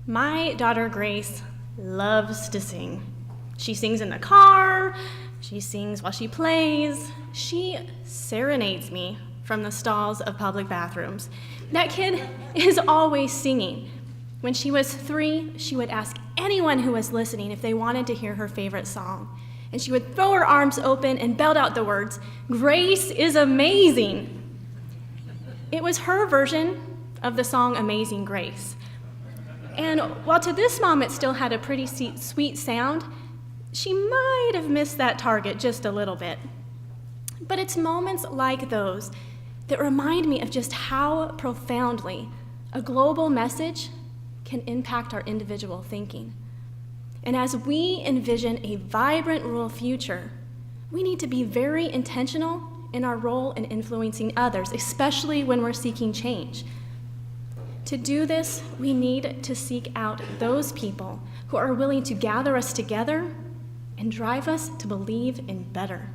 My daughter Grace loves to sing. She sings in the car, she sings while she plays, she serenades me from the stalls of public bathrooms. That kid is always singing. When she was 3, she would ask anyone who was listening if they wanted to hear her favorite song. And she would throw her arms open and belt out the words, "Grace is amazing." It was her version of the song Amazing Grace. And while to this mom it still had a pretty sweet sound, she might have missed that target just a little bit. But it's moments like those that remind me of just how profoundly a global message can impact our individual thinking. And as we envision a vibrant rural future, we need to be very intentional in our role in influencing others, especially when we're seeking change. To do this, we need to seek out those people who are willing to gather us together and drive us to believe in better.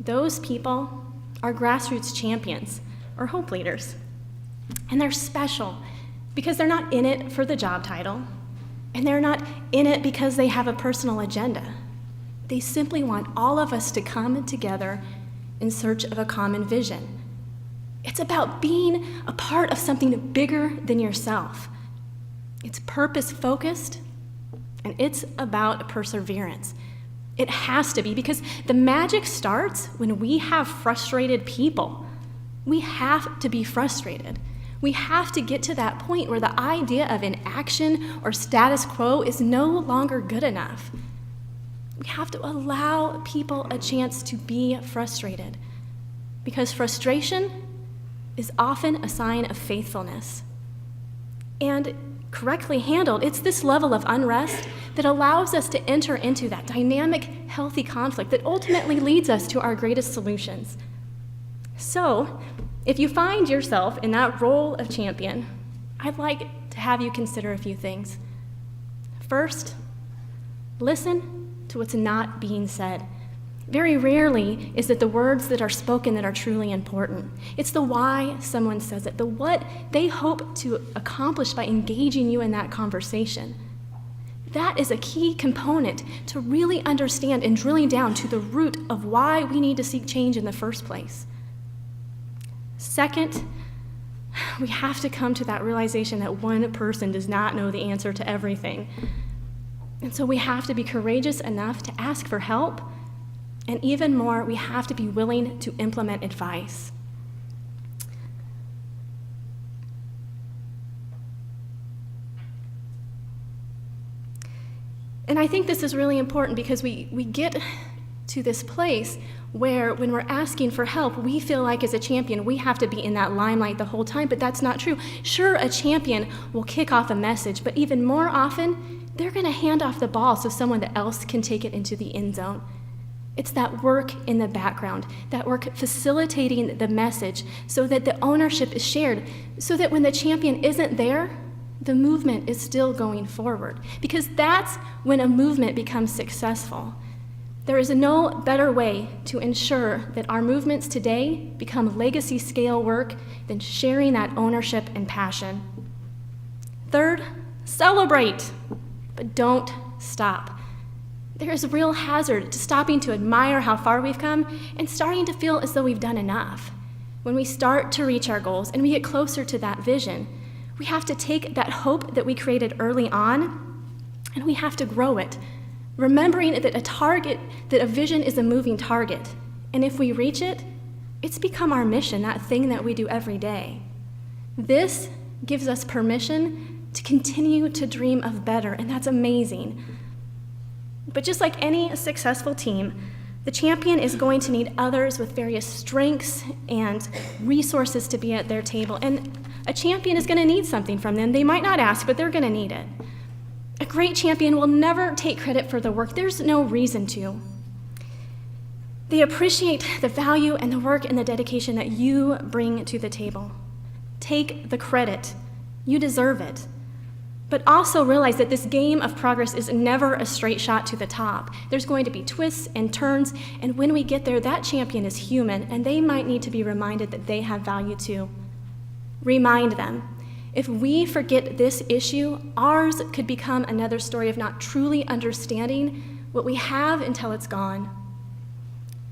Those people are grassroots champions, or hope leaders. And they're special because they're not in it for the job title, and they're not in it because they have a personal agenda. They simply want all of us to come together in search of a common vision. It's about being a part of something bigger than yourself. It's purpose-focused, and it's about perseverance. It has to be, because the magic starts when we have frustrated people. We have to be frustrated. We have to get to that point where the idea of inaction or status quo is no longer good enough. We have to allow people a chance to be frustrated, because frustration is often a sign of faithfulness. And correctly handled, it's this level of unrest that allows us to enter into that dynamic, healthy conflict that ultimately leads us to our greatest solutions. So, if you find yourself in that role of champion, I'd like to have you consider a few things. First, listen to what's not being said. Very rarely is it the words that are spoken that are truly important. It's the why someone says it, the what they hope to accomplish by engaging you in that conversation. That is a key component to really understand and drilling down to the root of why we need to seek change in the first place. Second, we have to come to that realization that one person does not know the answer to everything. And so we have to be courageous enough to ask for help. And even more, we have to be willing to implement advice. And I think this is really important because we get to this place where when we're asking for help, we feel like as a champion, we have to be in that limelight the whole time, but that's not true. Sure, a champion will kick off a message, but even more often, they're gonna hand off the ball so someone else can take it into the end zone. It's that work in the background, that work facilitating the message so that the ownership is shared, so that when the champion isn't there, the movement is still going forward. Because that's when a movement becomes successful. There is no better way to ensure that our movements today become legacy scale work than sharing that ownership and passion. Third, celebrate, but don't stop. There is a real hazard to stopping to admire how far we've come and starting to feel as though we've done enough. When we start to reach our goals and we get closer to that vision, we have to take that hope that we created early on and we have to grow it, remembering that a vision is a moving target. And if we reach it, it's become our mission, that thing that we do every day. This gives us permission to continue to dream of better, and that's amazing. But just like any successful team, the champion is going to need others with various strengths and resources to be at their table. And a champion is going to need something from them. They might not ask, but they're going to need it. A great champion will never take credit for the work. There's no reason to. They appreciate the value and the work and the dedication that you bring to the table. Take the credit. You deserve it. But also realize that this game of progress is never a straight shot to the top. There's going to be twists and turns, and when we get there, that champion is human, and they might need to be reminded that they have value too. Remind them. If we forget this issue, ours could become another story of not truly understanding what we have until it's gone.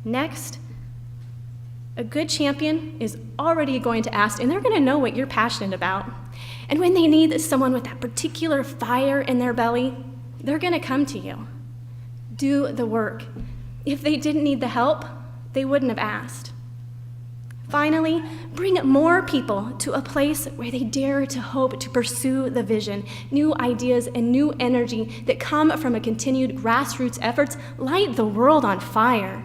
Next, a good champion is already going to ask, and they're going to know what you're passionate about. And when they need someone with that particular fire in their belly, they're going to come to you. Do the work. If they didn't need the help, they wouldn't have asked. Finally, bring more people to a place where they dare to hope to pursue the vision. New ideas and new energy that come from a continued grassroots efforts light the world on fire.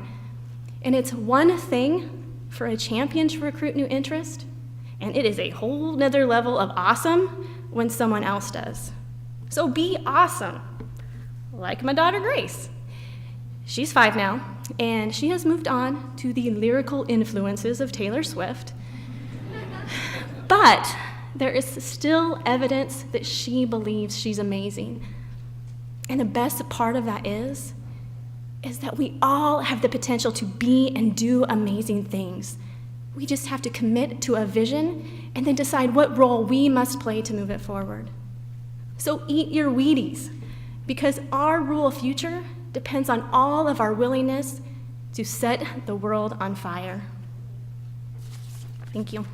And it's one thing for a champion to recruit new interest, and it is a whole nother level of awesome when someone else does. So be awesome, like my daughter Grace. She's 5 now, and she has moved on to the lyrical influences of Taylor Swift. But there is still evidence that she believes she's amazing. And the best part of that is that we all have the potential to be and do amazing things. We just have to commit to a vision and then decide what role we must play to move it forward. So eat your Wheaties, because our rural future depends on all of our willingness to set the world on fire. Thank you.